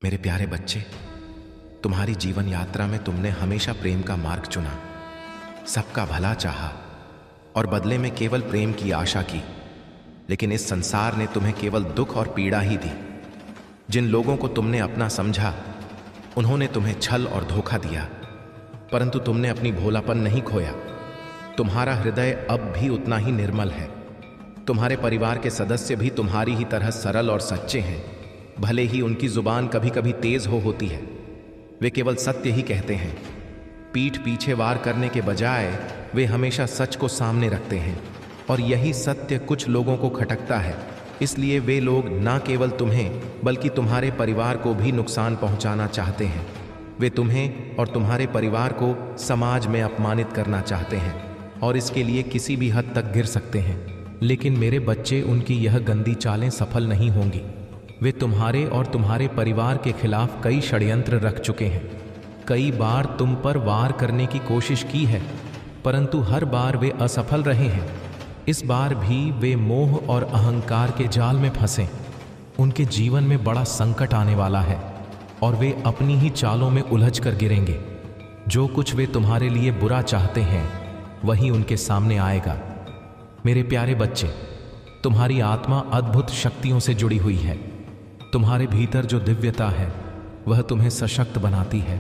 मेरे प्यारे बच्चे, तुम्हारी जीवन यात्रा में तुमने हमेशा प्रेम का मार्ग चुना, सबका भला चाहा और बदले में केवल प्रेम की आशा की। लेकिन इस संसार ने तुम्हें केवल दुख और पीड़ा ही दी। जिन लोगों को तुमने अपना समझा, उन्होंने तुम्हें छल और धोखा दिया, परंतु तुमने अपनी भोलापन नहीं खोया। तुम्हारा हृदय अब भी उतना ही निर्मल है। तुम्हारे परिवार के सदस्य भी तुम्हारी ही तरह सरल और सच्चे हैं। भले ही उनकी जुबान कभी कभी तेज होती है, वे केवल सत्य ही कहते हैं। पीठ पीछे वार करने के बजाय वे हमेशा सच को सामने रखते हैं, और यही सत्य कुछ लोगों को खटकता है। इसलिए वे लोग न केवल तुम्हें बल्कि तुम्हारे परिवार को भी नुकसान पहुंचाना चाहते हैं। वे तुम्हें और तुम्हारे परिवार को समाज में अपमानित करना चाहते हैं, और इसके लिए किसी भी हद तक गिर सकते हैं। लेकिन मेरे बच्चे, उनकी यह गंदी चालें सफल नहीं होंगी। वे तुम्हारे और तुम्हारे परिवार के खिलाफ कई षड्यंत्र रख चुके हैं। कई बार तुम पर वार करने की कोशिश की है, परंतु हर बार वे असफल रहे हैं। इस बार भी वे मोह और अहंकार के जाल में फंसे। उनके जीवन में बड़ा संकट आने वाला है, और वे अपनी ही चालों में उलझ कर गिरेंगे। जो कुछ वे तुम्हारे लिए बुरा चाहते हैं, वही उनके सामने आएगा। मेरे प्यारे बच्चे, तुम्हारी आत्मा अद्भुत शक्तियों से जुड़ी हुई है। तुम्हारे भीतर जो दिव्यता है, वह तुम्हें सशक्त बनाती है,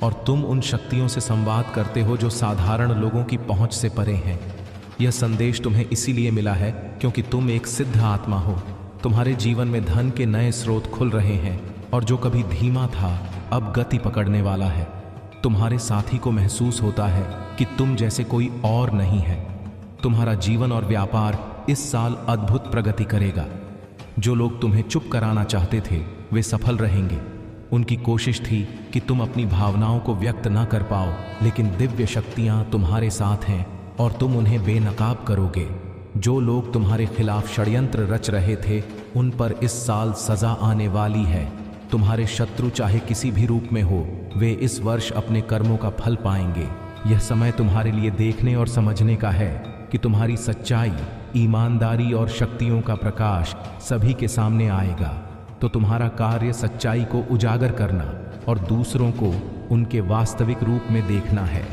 और तुम उन शक्तियों से संवाद करते हो जो साधारण लोगों की पहुंच से परे हैं। यह संदेश तुम्हें इसीलिए मिला है क्योंकि तुम एक सिद्ध आत्मा हो। तुम्हारे जीवन में धन के नए स्रोत खुल रहे हैं, और जो कभी धीमा था अब गति पकड़ने वाला है। तुम्हारे साथी को महसूस होता है कि तुम जैसे कोई और नहीं है। तुम्हारा जीवन और व्यापार इस साल अद्भुत प्रगति करेगा। जो लोग तुम्हें चुप कराना चाहते थे, वे सफल रहेंगे। उनकी कोशिश थी कि तुम अपनी भावनाओं को व्यक्त ना कर पाओ, लेकिन दिव्य शक्तियां तुम्हारे साथ हैं और तुम उन्हें बेनकाब करोगे। जो लोग तुम्हारे खिलाफ षड्यंत्र रच रहे थे, उन पर इस साल सजा आने वाली है। तुम्हारे शत्रु चाहे किसी भी रूप में हो, वे इस वर्ष अपने कर्मों का फल पाएंगे। यह समय तुम्हारे लिए देखने और समझने का है कि तुम्हारी सच्चाई, ईमानदारी और शक्तियों का प्रकाश सभी के सामने आएगा। तो तुम्हारा कार्य सच्चाई को उजागर करना और दूसरों को उनके वास्तविक रूप में देखना है।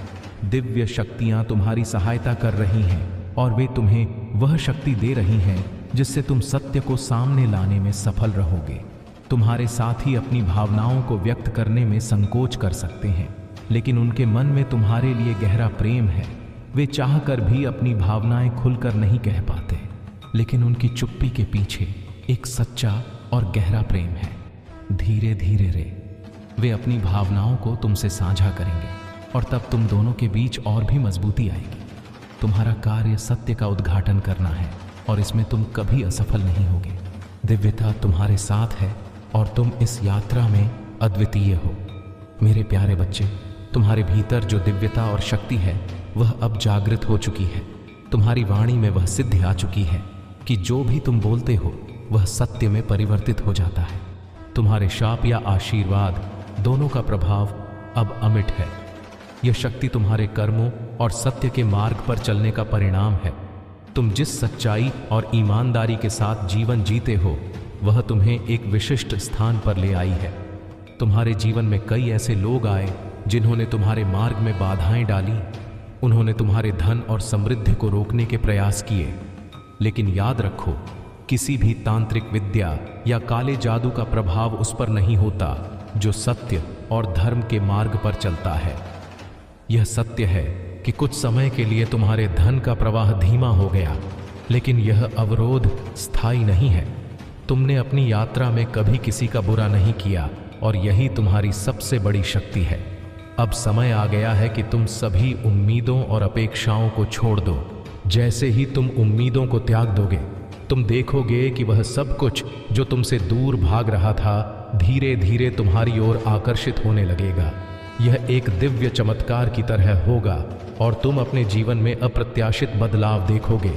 दिव्य शक्तियां तुम्हारी सहायता कर रही हैं, और वे तुम्हें वह शक्ति दे रही हैं जिससे तुम सत्य को सामने लाने में सफल रहोगे। तुम्हारे साथी अपनी भावनाओं को व्यक्त करने में संकोच कर सकते हैं, लेकिन उनके मन में तुम्हारे लिए गहरा प्रेम है। वे चाहकर भी अपनी भावनाएं खुलकर नहीं कह पाते, लेकिन उनकी चुप्पी के पीछे एक सच्चा और गहरा प्रेम है। धीरे धीरे वे अपनी भावनाओं को तुमसे साझा करेंगे, और तब तुम दोनों के बीच और भी मजबूती आएगी। तुम्हारा कार्य सत्य का उद्घाटन करना है, और इसमें तुम कभी असफल नहीं होगे। दिव्यता तुम्हारे साथ है, और तुम इस यात्रा में अद्वितीय हो। मेरे प्यारे बच्चे, तुम्हारे भीतर जो दिव्यता और शक्ति है, वह अब जागृत हो चुकी है। तुम्हारी वाणी में वह सिद्धि आ चुकी है कि जो भी तुम बोलते हो, वह सत्य में परिवर्तित हो जाता है। तुम्हारे शाप या आशीर्वाद दोनों का प्रभाव अब अमिट है। यह शक्ति तुम्हारे कर्मों और सत्य के मार्ग पर चलने का परिणाम है। तुम जिस सच्चाई और ईमानदारी के साथ जीवन जीते हो, वह तुम्हें एक विशिष्ट स्थान पर ले आई है। तुम्हारे जीवन में कई ऐसे लोग आए जिन्होंने तुम्हारे मार्ग में बाधाएं डाली। उन्होंने तुम्हारे धन और समृद्धि को रोकने के प्रयास किए, लेकिन याद रखो, किसी भी तांत्रिक विद्या या काले जादू का प्रभाव उस पर नहीं होता जो सत्य और धर्म के मार्ग पर चलता है। यह सत्य है कि कुछ समय के लिए तुम्हारे धन का प्रवाह धीमा हो गया, लेकिन यह अवरोध स्थायी नहीं है। तुमने अपनी यात्रा में कभी किसी का बुरा नहीं किया, और यही तुम्हारी सबसे बड़ी शक्ति है। अब समय आ गया है कि तुम सभी उम्मीदों और अपेक्षाओं को छोड़ दो। जैसे ही तुम उम्मीदों को त्याग दोगे, तुम देखोगे कि वह सब कुछ जो तुमसे दूर भाग रहा था, धीरे धीरे तुम्हारी ओर आकर्षित होने लगेगा। यह एक दिव्य चमत्कार की तरह होगा, और तुम अपने जीवन में अप्रत्याशित बदलाव देखोगे।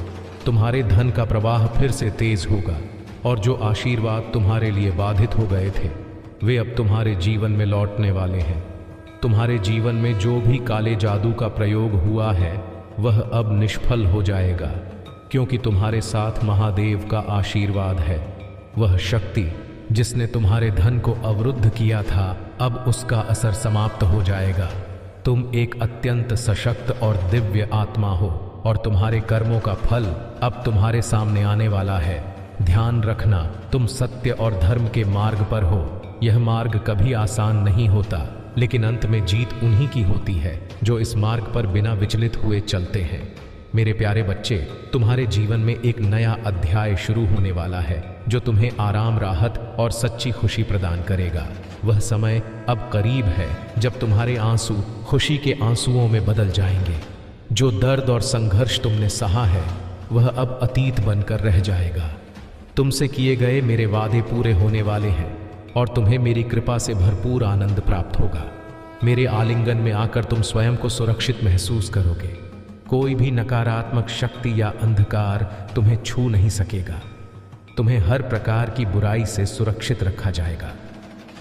तुम्हारे धन का प्रवाह फिर से तेज होगा, और जो आशीर्वाद तुम्हारे लिए बाधित हो गए थे, वे अब तुम्हारे जीवन में लौटने वाले हैं। तुम्हारे जीवन में जो भी काले जादू का प्रयोग हुआ है, वह अब निष्फल हो जाएगा, क्योंकि तुम्हारे साथ महादेव का आशीर्वाद है। वह शक्ति जिसने तुम्हारे धन को अवरुद्ध किया था, अब उसका असर समाप्त हो जाएगा। तुम एक अत्यंत सशक्त और दिव्य आत्मा हो और तुम्हारे कर्मों का फल अब तुम्हारे सामने आने वाला है। ध्यान रखना, तुम सत्य और धर्म के मार्ग पर हो। यह मार्ग कभी आसान नहीं होता, लेकिन अंत में जीत उन्हीं की होती है जो इस मार्ग पर बिना विचलित हुए चलते हैं। मेरे प्यारे बच्चे, तुम्हारे जीवन में एक नया अध्याय शुरू होने वाला है जो तुम्हें आराम, राहत और सच्ची खुशी प्रदान करेगा। वह समय अब करीब है जब तुम्हारे आंसू खुशी के आंसुओं में बदल जाएंगे। जो दर्द और संघर्ष तुमने सहा है वह अब अतीत बनकर रह जाएगा। तुमसे किए गए मेरे वादे पूरे होने वाले हैं और तुम्हें मेरी कृपा से भरपूर आनंद प्राप्त होगा। मेरे आलिंगन में आकर तुम स्वयं को सुरक्षित महसूस करोगे। कोई भी नकारात्मक शक्ति या अंधकार तुम्हें छू नहीं सकेगा। तुम्हें हर प्रकार की बुराई से सुरक्षित रखा जाएगा।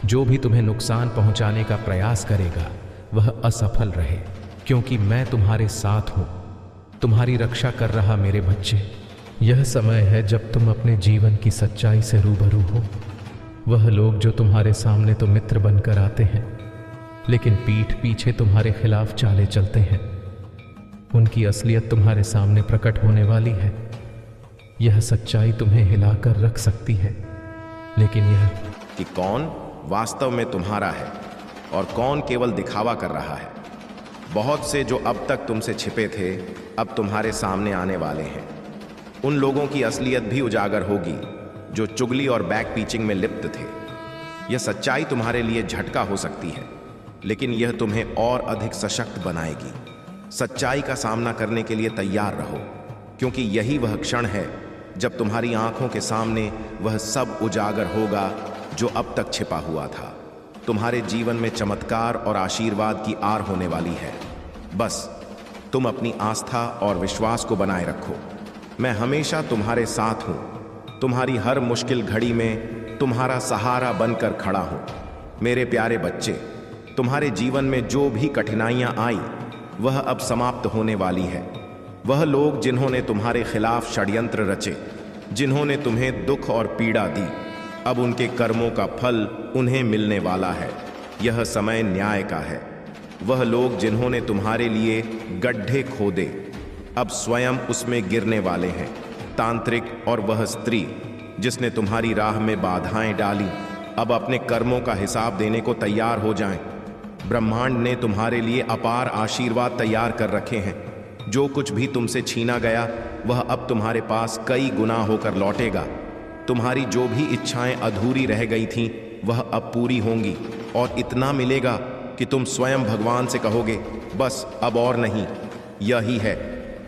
जो भी तुम्हें नुकसान पहुंचाने का प्रयास करेगा वह असफल रहे, क्योंकि मैं तुम्हारे साथ हूं, तुम्हारी रक्षा कर रहा मेरे बच्चे। यह समय है जब तुम अपने जीवन की सच्चाई से रूबरू हो। वह लोग जो तुम्हारे सामने तो मित्र बनकर आते हैं, लेकिन पीठ पीछे तुम्हारे खिलाफ चाले चलते हैं, उनकी असलियत तुम्हारे सामने प्रकट होने वाली है। यह सच्चाई तुम्हें हिलाकर रख सकती है, लेकिन यह कि कौन वास्तव में तुम्हारा है और कौन केवल दिखावा कर रहा है। बहुत से जो अब तक तुमसे छिपे थे अब तुम्हारे सामने आने वाले हैं। उन लोगों की असलियत भी उजागर होगी जो चुगली और बैक पीचिंग में लिप्त थे। यह सच्चाई तुम्हारे लिए झटका हो सकती है, लेकिन यह तुम्हें और अधिक सशक्त बनाएगी। सच्चाई का सामना करने के लिए तैयार रहो, क्योंकि यही वह क्षण है जब तुम्हारी आंखों के सामने वह सब उजागर होगा जो अब तक छिपा हुआ था। तुम्हारे जीवन में चमत्कार और आशीर्वाद की आर होने वाली है। बस तुम अपनी आस्था और विश्वास को बनाए रखो। मैं हमेशा तुम्हारे साथ हूं। तुम्हारी हर मुश्किल घड़ी में तुम्हारा सहारा बनकर खड़ा हूं। मेरे प्यारे बच्चे, तुम्हारे जीवन में जो भी कठिनाइयां आई वह अब समाप्त होने वाली है। वह लोग जिन्होंने तुम्हारे खिलाफ षड्यंत्र रचे, जिन्होंने तुम्हें दुख और पीड़ा दी, अब उनके कर्मों का फल उन्हें मिलने वाला है। यह समय न्याय का है। वह लोग जिन्होंने तुम्हारे लिए गड्ढे खोदे, अब स्वयं उसमें गिरने वाले हैं। तांत्रिक और वह स्त्री जिसने तुम्हारी राह में बाधाएं डाली, अब अपने कर्मों का हिसाब देने को तैयार हो जाएं। ब्रह्मांड ने तुम्हारे लिए अपार आशीर्वाद तैयार कर रखे हैं। जो कुछ भी तुमसे छीना गया वह अब तुम्हारे पास कई गुना होकर लौटेगा। तुम्हारी जो भी इच्छाएं अधूरी रह गई थीं वह अब पूरी होंगी, और इतना मिलेगा कि तुम स्वयं भगवान से कहोगे, बस अब और नहीं। यही है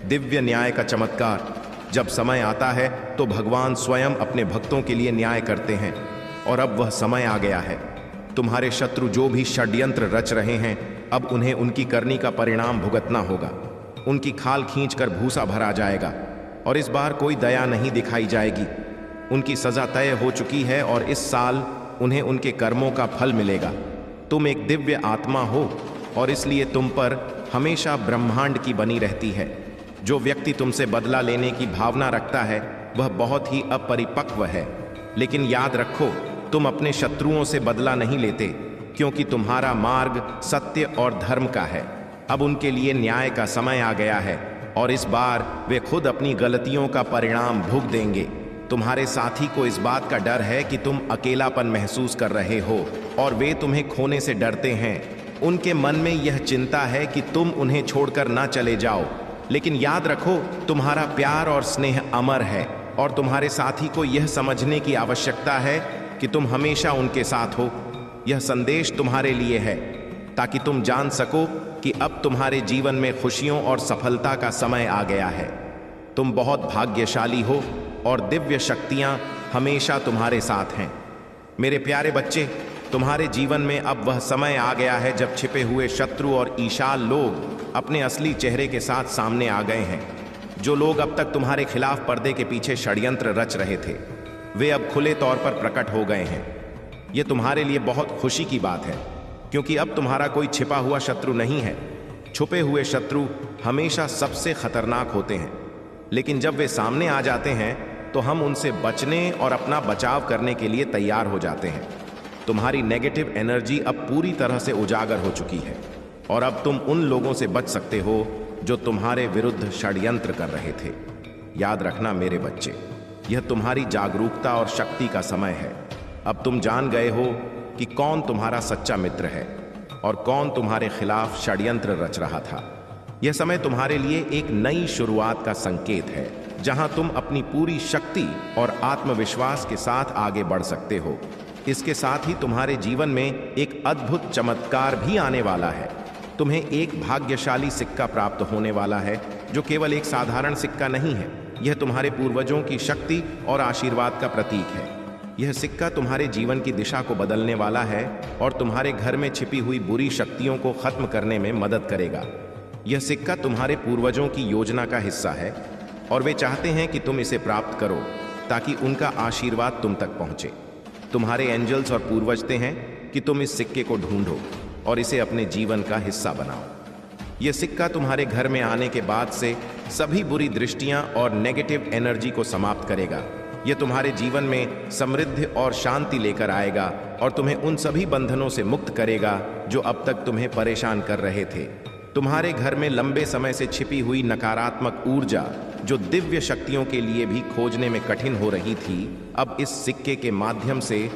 दिव्य न्याय का चमत्कार। जब समय आता है तो भगवान स्वयं अपने भक्तों के लिए न्याय करते हैं, और अब वह समय आ गया है। तुम्हारे शत्रु जो भी षड्यंत्र रच रहे हैं, अब उन्हें उनकी करनी का परिणाम भुगतना होगा। उनकी खाल खींचकर भूसा भरा जाएगा, और इस बार कोई दया नहीं दिखाई जाएगी। उनकी सजा तय हो चुकी है, और इस साल उन्हें उनके कर्मों का फल मिलेगा। तुम एक दिव्य आत्मा हो, और इसलिए तुम पर हमेशा ब्रह्मांड की बनी रहती है। जो व्यक्ति तुमसे बदला लेने की भावना रखता है वह बहुत ही अपरिपक्व है। लेकिन याद रखो, तुम अपने शत्रुओं से बदला नहीं लेते, क्योंकि तुम्हारा मार्ग सत्य और धर्म का है। अब उनके लिए न्याय का समय आ गया है, और इस बार वे खुद अपनी गलतियों का परिणाम भुग देंगे। तुम्हारे साथी को इस बात का डर है कि तुम अकेलापन महसूस कर रहे हो, और वे तुम्हें खोने से डरते हैं। उनके मन में यह चिंता है कि तुम उन्हें छोड़कर ना चले जाओ। लेकिन याद रखो, तुम्हारा प्यार और स्नेह अमर है, और तुम्हारे साथी को यह समझने की आवश्यकता है कि तुम हमेशा उनके साथ हो। यह संदेश तुम्हारे लिए है, ताकि तुम जान सको कि अब तुम्हारे जीवन में खुशियों और सफलता का समय आ गया है। तुम बहुत भाग्यशाली हो, और दिव्य शक्तियां हमेशा तुम्हारे साथ हैं। मेरे प्यारे बच्चे, तुम्हारे जीवन में अब वह समय आ गया है जब छिपे हुए शत्रु और ईशाल लोग अपने असली चेहरे के साथ सामने आ गए हैं। जो लोग अब तक तुम्हारे खिलाफ पर्दे के पीछे षड्यंत्र रच रहे थे, वे अब खुले तौर पर प्रकट हो गए हैं। यह तुम्हारे लिए बहुत खुशी की बात है, क्योंकि अब तुम्हारा कोई छिपा हुआ शत्रु नहीं है। छुपे हुए शत्रु हमेशा सबसे खतरनाक होते हैं, लेकिन जब वे सामने आ जाते हैं तो हम उनसे बचने और अपना बचाव करने के लिए तैयार हो जाते हैं। तुम्हारी नेगेटिव एनर्जी अब पूरी तरह से उजागर हो चुकी है और अब तुम उन लोगों से बच सकते हो जो तुम्हारे विरुद्ध षड्यंत्र कर रहे थे। याद रखना मेरे बच्चे, यह तुम्हारी जागरूकता और शक्ति का समय है। अब तुम जान गए हो कि कौन तुम्हारा सच्चा मित्र है और कौन तुम्हारे खिलाफ षड्यंत्र रच रहा था। यह समय तुम्हारे लिए एक नई शुरुआत का संकेत है, जहां तुम अपनी पूरी शक्ति और आत्मविश्वास के साथ आगे बढ़ सकते हो। इसके साथ ही तुम्हारे जीवन में एक अद्भुत चमत्कार भी आने वाला है। तुम्हें एक भाग्यशाली सिक्का प्राप्त होने वाला है, जो केवल एक साधारण सिक्का नहीं है। यह तुम्हारे पूर्वजों की शक्ति और आशीर्वाद का प्रतीक है। यह सिक्का तुम्हारे जीवन की दिशा को बदलने वाला है और तुम्हारे घर में छिपी हुई बुरी शक्तियों को खत्म करने में मदद करेगा। यह सिक्का तुम्हारे पूर्वजों की योजना का हिस्सा है और वे चाहते हैं कि तुम इसे प्राप्त करो ताकि उनका आशीर्वाद तुम तक पहुंचे। तुम्हारे एंजल्स और पूर्वज चाहते हैं कि तुम इस सिक्के को ढूंढो और इसे अपने जीवन का हिस्सा बनाओ। यह सिक्का तुम्हारे घर में आने के बाद से सभी बुरी दृष्टियां और नेगेटिव एनर्जी को समाप्त करेगा। यह तुम्हारे जीवन में समृद्धि और शांति लेकर आएगा और तुम्हें उन सभी बंधनों से मुक्त करेगा जो अब तक तुम्हें परेशान कर रहे थे। तुम्हारे घर में लंबे समय से छिपी हुई नकारात्मक ऊर्जा, जो दिव्य शक्तियों के लिए भी खोजने में कठिन हो रही थी, अब इस सिक्के के माध्यम से